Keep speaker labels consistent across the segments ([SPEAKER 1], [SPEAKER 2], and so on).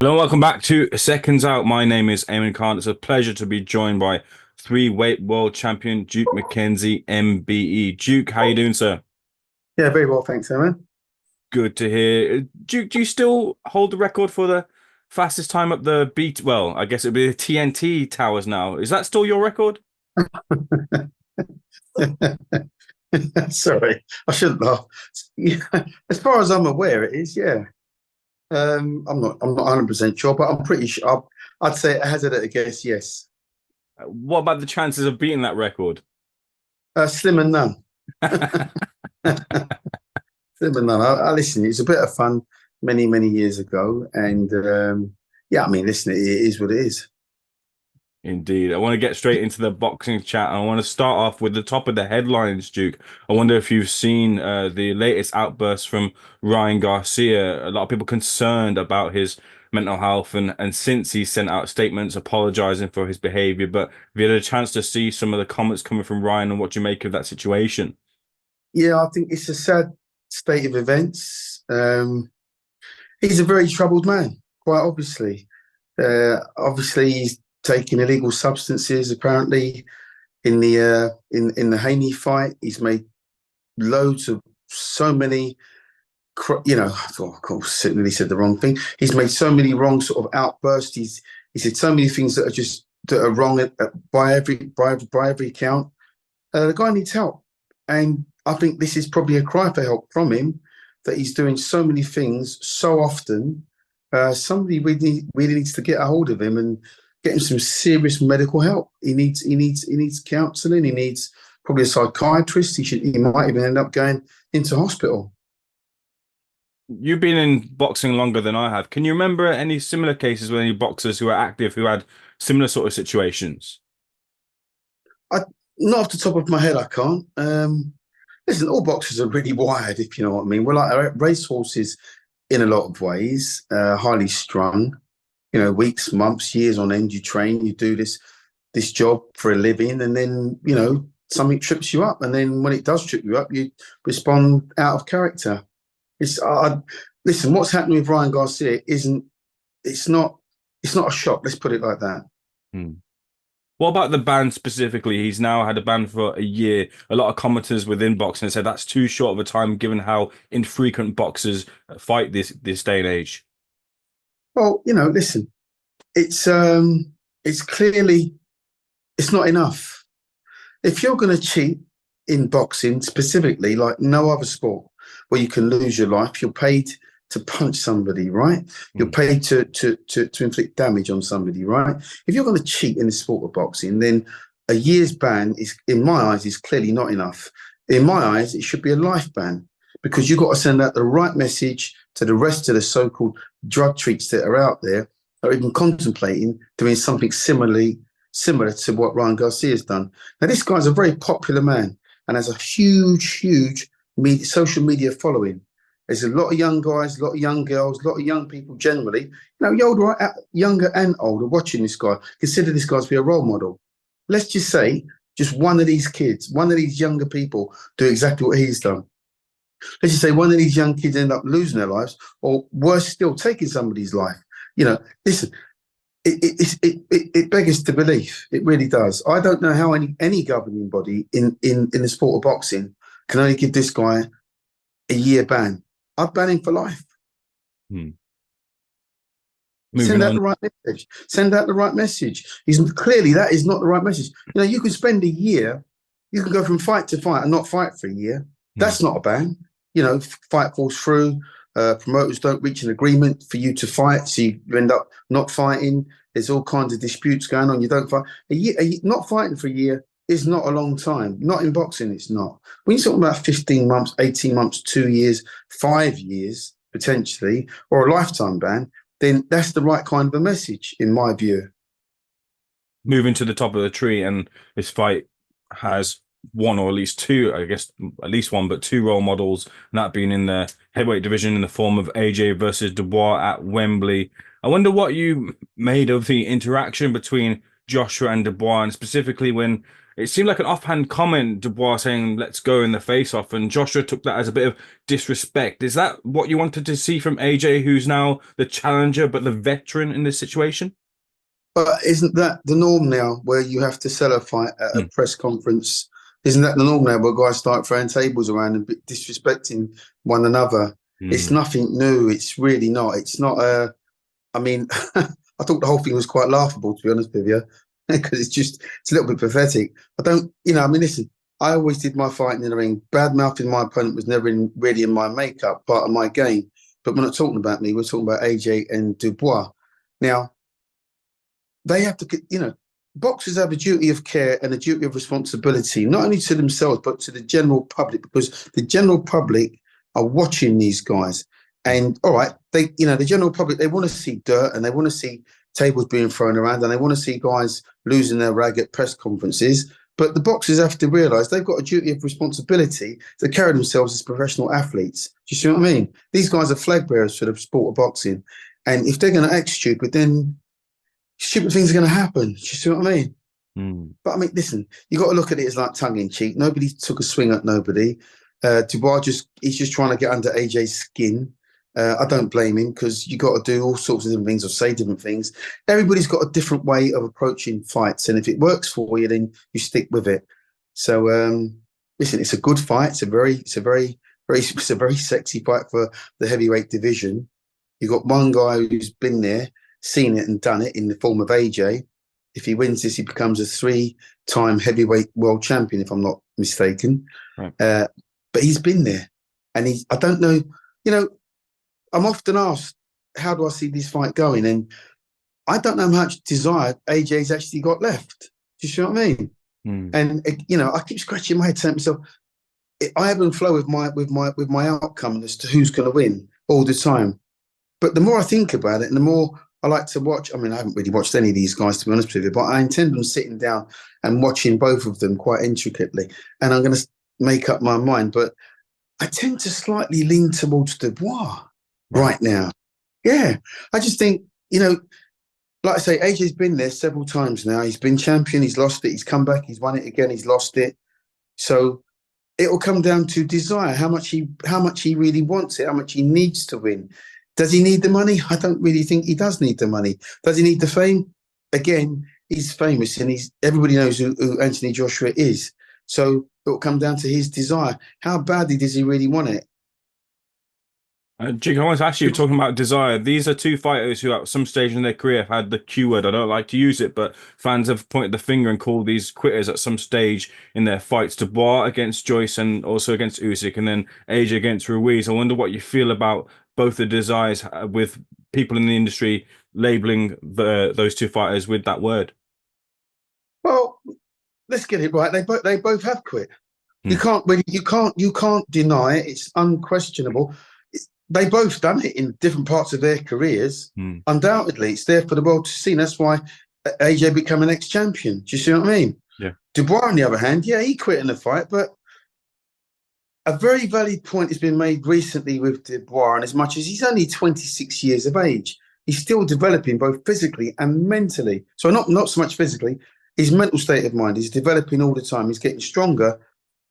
[SPEAKER 1] Hello and welcome back to Seconds Out. My name is Eamon Khan. It's a pleasure to be joined by three-weight world champion Duke McKenzie MBE. Duke, how you doing, sir?
[SPEAKER 2] Yeah, very well, thanks, Eamon.
[SPEAKER 1] Good to hear. Duke, do you still hold the record for the fastest time up the beat? Well, I guess it'd be the TNT towers now. Is that still your record?
[SPEAKER 2] Sorry, I shouldn't laugh. Yeah, as far as I'm aware, it is. Yeah, I'm not 100% sure, but I'm pretty sure. I'd say a hazard at a guess. Yes,
[SPEAKER 1] What about the chances of beating that record?
[SPEAKER 2] slim and none. Slim and none. I listen. It's a bit of fun many years ago, and yeah, I mean, listen, it is what it is.
[SPEAKER 1] Indeed. I want to get straight into the boxing chat. I want to start off with the top of the headlines, Duke. I wonder if you've seen the latest outburst from Ryan Garcia. A lot of people concerned about his mental health, and since he sent out statements apologizing for his behavior. But have you had a chance to see some of the comments coming from Ryan and what you make of that situation?
[SPEAKER 2] Yeah, I think it's a sad state of events. He's a very troubled man, quite obviously. Obviously, he's taking illegal substances. Apparently, in the Haney fight, he's made loads of so many. Of course, really said the wrong thing. He's made so many wrong sort of outbursts. He said so many things that are wrong by every count. The guy needs help, and I think this is probably a cry for help from him that he's doing so many things so often. Somebody really needs to get a hold of him and get him some serious medical help. He needs counselling. He needs probably a psychiatrist. He might even end up going into hospital.
[SPEAKER 1] You've been in boxing longer than I have. Can you remember any similar cases with any boxers who are active who had similar sort of situations?
[SPEAKER 2] I Not off the top of my head, I can't. Listen, all boxers are really wired, if you know what I mean. We're like racehorses in a lot of ways, highly strung. You know, weeks, months, years on end. You train, you do this job for a living, and then something trips you up, and then when it does trip you up, you respond out of character. Listen, what's happening with Ryan Garcia isn't. It's not a shock. Let's put it like that.
[SPEAKER 1] Hmm. What about the ban specifically? He's now had a ban for a year. A lot of commenters within boxing said that's too short of a time given how infrequent boxers fight this day and age.
[SPEAKER 2] Well, listen, it's clearly it's not enough. If you're going to cheat in boxing specifically, like no other sport, where you can lose your life, you're paid to punch somebody, right? You're paid to inflict damage on somebody, right? If you're going to cheat in the sport of boxing, then a year's ban is, in my eyes, is clearly not enough. In my eyes, it should be a life ban because you've got to send out the right message to the rest of the so-called drug treats that are out there that are even contemplating doing something similar to what Ryan Garcia has done. Now, this guy's a very popular man and has a huge social media following. There's a lot of young guys, a lot of young girls, a lot of young people generally, younger and older, watching this guy, consider this guy to be a role model. Let's just say just one of these kids, one of these younger people do exactly what he's done. Let's just say one of these young kids end up losing their lives, or worse still, taking somebody's life. Listen, it beggars to belief. It really does. I don't know how any governing body in the sport of boxing can only give this guy a year ban. I'd ban him for life.
[SPEAKER 1] Hmm.
[SPEAKER 2] Send
[SPEAKER 1] Moving
[SPEAKER 2] out
[SPEAKER 1] on.
[SPEAKER 2] the right message. Send out the right message. Clearly that is not the right message. You can spend a year, you can go from fight to fight and not fight for a year. That's not a ban. Fight falls through. Promoters don't reach an agreement for you to fight, so you end up not fighting. There's all kinds of disputes going on. You don't fight. Not fighting for a year is not a long time. Not in boxing, it's not. When you're talking about 15 months, 18 months, 2 years, 5 years, potentially, or a lifetime ban, then that's the right kind of a message, in my view.
[SPEAKER 1] Moving to the top of the tree, and this fight has one or at least two, I guess at least one, but two role models, and that being in the heavyweight division in the form of AJ versus Dubois at Wembley. I wonder what you made of the interaction between Joshua and Dubois, and specifically when It seemed like an offhand comment, Dubois saying, let's go in the face-off, and Joshua took that as a bit of disrespect. Is that what you wanted to see from AJ, who's now the challenger, but the veteran in this situation?
[SPEAKER 2] But isn't that the norm now, where you have to sell a fight at a
[SPEAKER 1] Mm,
[SPEAKER 2] press conference? Isn't that the norm now, where guys start throwing tables around and disrespecting one another? It's
[SPEAKER 1] mm,
[SPEAKER 2] nothing new. It's really not. It's not a. I mean, I thought the whole thing was quite laughable, to be honest with you, because it's a little bit pathetic. I don't, I mean, listen, I always did my fighting in the ring. Bad mouthing my opponent was never really in my makeup, part of my game. But we're not talking about me. We're talking about AJ and Dubois. Now, they have to, boxers have a duty of care and a duty of responsibility, not only to themselves, but to the general public, because the general public are watching these guys.
[SPEAKER 1] mm.
[SPEAKER 2] And all right, the general public, they want to see dirt and they want to see tables being thrown around and they want to see guys losing their rag at press conferences. But the boxers have to realise they've got a duty of responsibility to carry themselves as professional athletes. Do you see what I mean? These guys are flag bearers for the sport of boxing. And if they're going to act stupid, then stupid things are going to happen. Do you see what I mean?
[SPEAKER 1] Mm.
[SPEAKER 2] But I mean, listen, you got to look at it as like tongue in cheek. Nobody took a swing at nobody. Dubois he's just trying to get under AJ's skin. I don't blame him because you got to do all sorts of different things or say different things. Everybody's got a different way of approaching fights, and if it works for you, then you stick with it. So, listen, it's a good fight. It's a very sexy fight for the heavyweight division. You got one guy who's been there, seen it, and done it in the form of AJ. If he wins this, he becomes a three-time heavyweight world champion, if I'm not mistaken.
[SPEAKER 1] Right.
[SPEAKER 2] But he's been there, and I don't know, I'm often asked, how do I see this fight going? And I don't know how much desire AJ's actually got left. Do you see what I mean?
[SPEAKER 1] Mm.
[SPEAKER 2] And I keep scratching my head saying to myself, I ebb and flow with my outcome as to who's going to win all the time. But the more I think about it, and the more I like to watch. I mean, I haven't really watched any of these guys, to be honest with you, but I intend on sitting down and watching both of them quite intricately. And I'm going to make up my mind. But I tend to slightly lean towards Dubois right now. Yeah. I just think, like I say, AJ's been there several times now. He's been champion. He's lost it. He's come back. He's won it again. He's lost it. So it will come down to desire, how much he really wants it, how much he needs to win. Does he need the money? I don't really think he does need the money. Does he need the fame? Again, he's famous and everybody knows who Anthony Joshua is. So it will come down to his desire. How badly does he really want it?
[SPEAKER 1] Jake, I want to ask you, talking about desire, these are two fighters who at some stage in their career have had the Q word. I don't like to use it, but fans have pointed the finger and called these quitters at some stage in their fights. Dubois against Joyce and also against Usyk, and then AJ against Ruiz. I wonder what you feel about both the desires with people in the industry labeling those two fighters with that word.
[SPEAKER 2] Well, let's get it right. They both have quit.
[SPEAKER 1] Hmm.
[SPEAKER 2] You can't deny it. It's unquestionable. They both done it in different parts of their careers.
[SPEAKER 1] Hmm.
[SPEAKER 2] Undoubtedly, it's there for the world to see. And that's why AJ became an ex-champion. Do you see what I mean?
[SPEAKER 1] Yeah.
[SPEAKER 2] Dubois, on the other hand, yeah, he quit in the fight, but a very valid point has been made recently with Dubois, and as much as he's only 26 years of age, he's still developing both physically and mentally. So not so much physically, his mental state of mind is developing all the time. He's getting stronger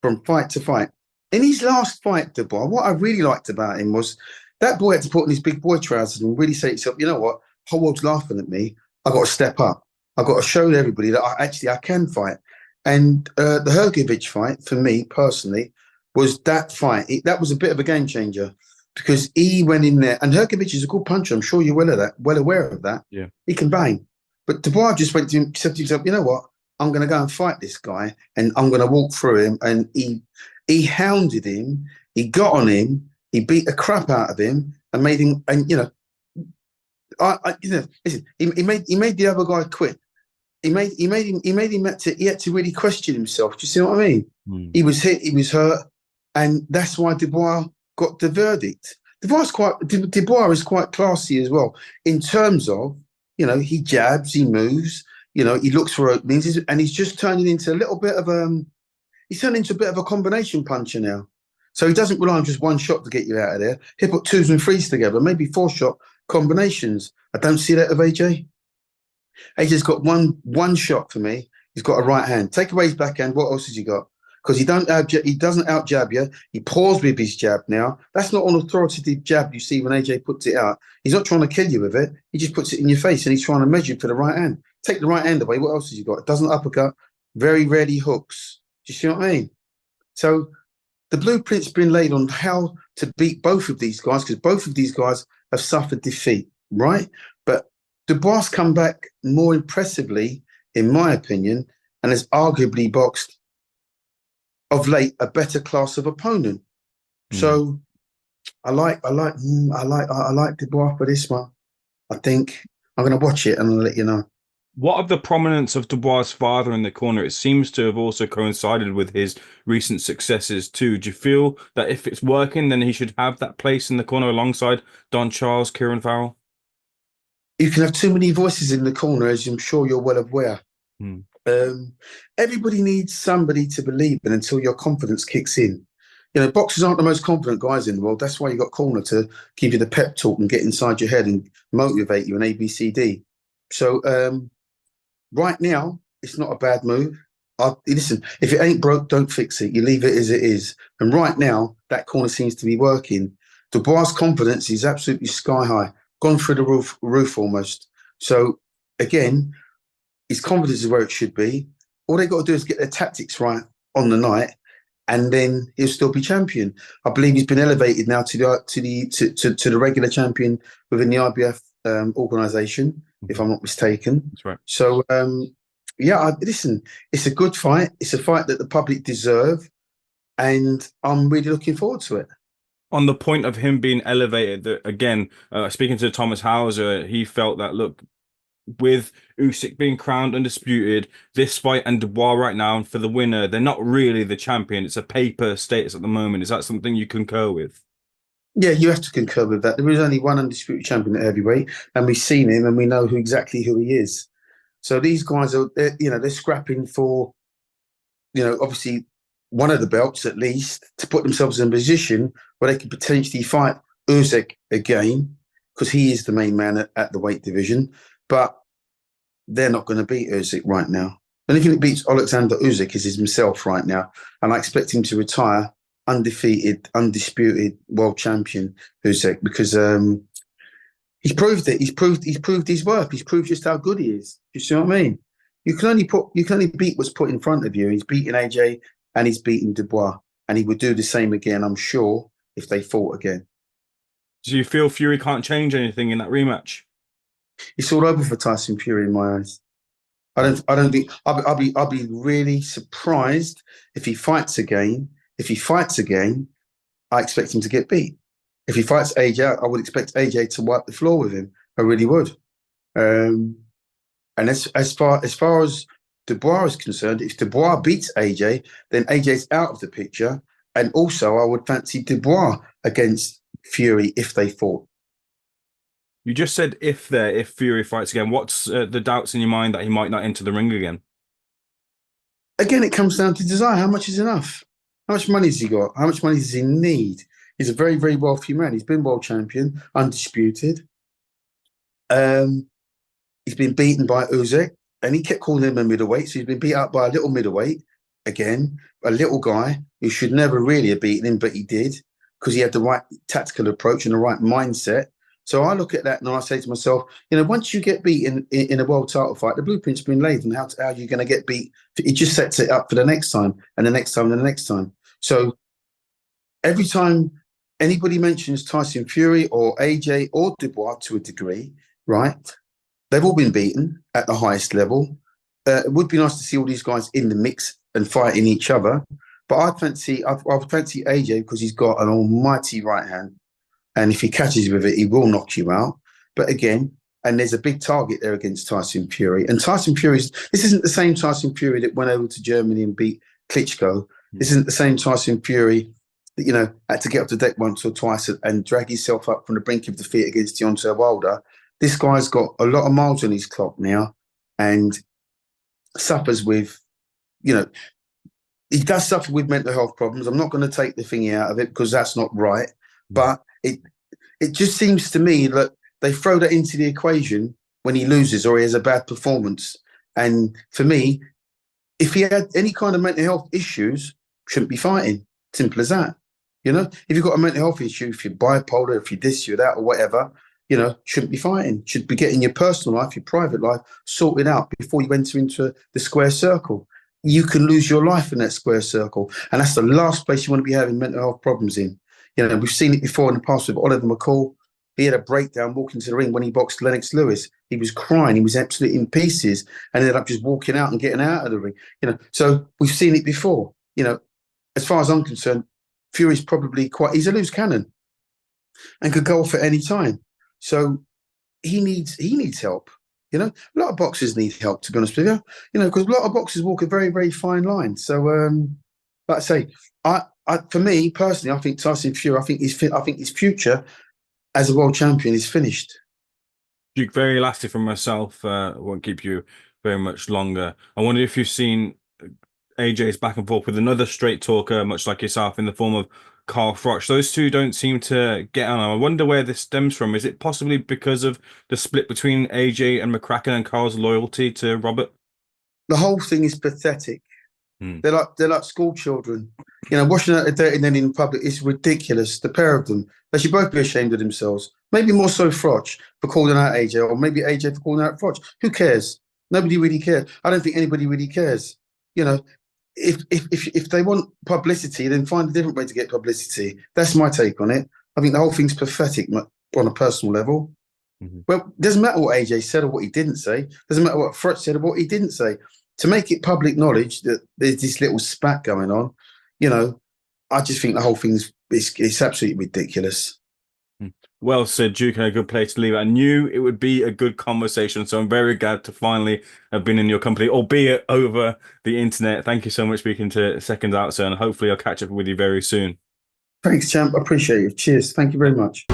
[SPEAKER 2] from fight to fight. In his last fight, Dubois, what I really liked about him was that boy had to put on his big boy trousers and really say to himself, you know what, the whole world's laughing at me. I got to step up. I got to show everybody that I can fight. And the Hrgovic fight, for me personally, was that fight. That was a bit of a game changer because he went in there, and Hrgovic is a good puncher. I'm sure you're well aware of that.
[SPEAKER 1] Yeah.
[SPEAKER 2] He can bang. But Dubois just went to him, said to himself, you know what, I'm going to go and fight this guy and I'm going to walk through him. And he hounded him. He got on him. He beat the crap out of him and made him. And listen. He made the other guy quit. He made him. He had to really question himself. Do you see what I mean?
[SPEAKER 1] Hmm.
[SPEAKER 2] He was hit. He was hurt, and that's why Dubois got the verdict. Dubois is quite classy as well in terms of he jabs, he moves, he looks for openings, and he's just turning into a little bit of he's turned into a bit of a combination puncher now. So he doesn't rely on just one shot to get you out of there. He'll put twos and threes together, maybe 4-shot combinations. I don't see that of AJ. AJ's got one shot for me, He's got a right hand. Take away his backhand. What else has he got? Because he doesn't out jab you. He paws with his jab now. That's not an authoritative jab you see when AJ puts it out. He's not trying to kill you with it. He just puts it in your face and he's trying to measure you for the right hand. Take the right hand away. What else has he got? It doesn't uppercut. Very rarely hooks. Do you see what I mean? So the blueprint's been laid on how to beat both of these guys because both of these guys have suffered defeat, right? But Dubois come back more impressively, in my opinion, and has arguably boxed of late a better class of opponent. So I like Dubois for this one. I think I'm going to watch it and I'll let you know.
[SPEAKER 1] What of the prominence of Dubois' father in the corner? It seems to have also coincided with his recent successes too. Do you feel that if it's working, then he should have that place in the corner alongside Don Charles, Kieran Farrell?
[SPEAKER 2] You can have too many voices in the corner, as I'm sure you're well aware. Everybody needs somebody to believe in until your confidence kicks in. You know, boxers aren't the most confident guys in the world. That's why you got corner to give you the pep talk and get inside your head and motivate you and ABCD. So right now, it's not a bad move. Listen, if it ain't broke, don't fix it. You leave it as it is. And right now, that corner seems to be working. Dubois' confidence is absolutely sky high, gone through the roof almost. So again, his confidence is where it should be. All they got to do is get their tactics right on the night, and then he'll still be champion. I believe he's been elevated now to the regular champion within the IBF organisation, if I'm not mistaken.
[SPEAKER 1] That's right.
[SPEAKER 2] So listen, it's a good fight. It's a fight that the public deserve, and I'm really looking forward to it.
[SPEAKER 1] On the point of him being elevated, again, speaking to Thomas Hauser, he felt that, look, with Usyk being crowned undisputed, this fight and Dubois right now, and for the winner, they're not really the champion. It's a paper status at the moment. Is that something you concur with?
[SPEAKER 2] Yeah, you have to concur with that. There is only one undisputed champion at heavyweight, and we've seen him, and we know exactly who he is. So these guys are, they're scrapping for, obviously one of the belts at least to put themselves in a position where they could potentially fight Usyk again, because he is the main man at the weight division. But they're not going to beat Usyk right now. The only thing that beats Oleksandr Usyk is himself right now. And I expect him to retire undefeated, undisputed world champion Usyk, because he's proved it. He's proved his worth. He's proved just how good he is. You see what I mean? You can only beat what's put in front of you. He's beaten AJ and he's beaten Dubois. And he would do the same again, I'm sure, if they fought again.
[SPEAKER 1] Do you feel Fury can't change anything in that rematch?
[SPEAKER 2] It's all over for Tyson Fury in my eyes. I don't think I'll be really surprised if he fights again. If he fights again, I expect him to get beat. If he fights AJ, I would expect AJ to wipe the floor with him. I really would. And as far as Dubois is concerned, if Dubois beats AJ, then AJ's out of the picture. And also, I would fancy Dubois against Fury if they fought.
[SPEAKER 1] You just said if Fury fights again. What's the doubts in your mind that he might not enter the ring again?
[SPEAKER 2] Again, it comes down to desire. How much is enough? How much money has he got? How much money does he need? He's a very, very wealthy man. He's been world champion, undisputed. He's been beaten by Usyk, and he kept calling him a middleweight. So he's been beat up by a little middleweight, again, a little guy who should never really have beaten him, but he did, because he had the right tactical approach and the right mindset. So I look at that and I say to myself, once you get beaten in a world title fight, the blueprint's been laid on how you're going to get beat. It just sets it up for the next time and the next time and the next time. So every time anybody mentions Tyson Fury or AJ or Dubois to a degree, right, they've all been beaten at the highest level. It would be nice to see all these guys in the mix and fighting each other. But I would fancy AJ because he's got an almighty right hand. And if he catches with it, he will knock you out. But again, and there's a big target there against Tyson Fury. And Tyson Fury's, this isn't the same Tyson Fury that went over to Germany and beat Klitschko. This isn't the same Tyson Fury that, had to get up to deck once or twice and drag himself up from the brink of defeat against Deontay Wilder. This guy's got a lot of miles on his clock now and suffers with, he does suffer with mental health problems. I'm not going to take the thingy out of it because that's not right. But it just seems to me that they throw that into the equation when he loses or he has a bad performance. And for me, if he had any kind of mental health issues, shouldn't be fighting. Simple as that. If you've got a mental health issue, if you're bipolar, if you're this, you're that, or whatever, shouldn't be fighting. Should be getting your personal life, your private life sorted out before you enter into the square circle. You can lose your life in that square circle. And that's the last place you want to be having mental health problems in. We've seen it before in the past with Oliver McCall. He had a breakdown walking to the ring when he boxed Lennox Lewis. He was crying. He was absolutely in pieces and ended up just walking out and getting out of the ring. So we've seen it before. As far as I'm concerned, Fury's probably he's a loose cannon and could go off at any time. So he needs help. A lot of boxers need help, to be honest with you. Because a lot of boxers walk a very, very fine line. So, like I say, for me personally, I think Tyson Fury, I think his future as a world champion is finished.
[SPEAKER 1] Duke, very lastly from myself, won't keep you very much longer. I wonder if you've seen AJ's back and forth with another straight talker, much like yourself, in the form of Carl Froch. Those two don't seem to get on. I wonder where this stems from. Is it possibly because of the split between AJ and McCracken and Carl's loyalty to Robert?
[SPEAKER 2] The whole thing is pathetic. They're like school children. Washing out the dirty then in public is ridiculous. The pair of them. They should both be ashamed of themselves. Maybe more so Froch for calling out AJ, or maybe AJ for calling out Froch. Who cares? Nobody really cares. I don't think anybody really cares. If they want publicity, then find a different way to get publicity. That's my take on it. I think the whole thing's pathetic on a personal level. Well, it doesn't matter what AJ said or what he didn't say. Doesn't matter what Froch said or what he didn't say. To make it public knowledge that there's this little spat going on, I just think the whole thing's it's absolutely ridiculous.
[SPEAKER 1] Well said, Duke, and a good place to leave it. I knew it would be a good conversation, so I'm very glad to finally have been in your company, albeit over the internet. Thank you so much for speaking to Seconds Out, sir, and hopefully I'll catch up with you very soon.
[SPEAKER 2] Thanks, champ. I appreciate you. Cheers. Thank you very much.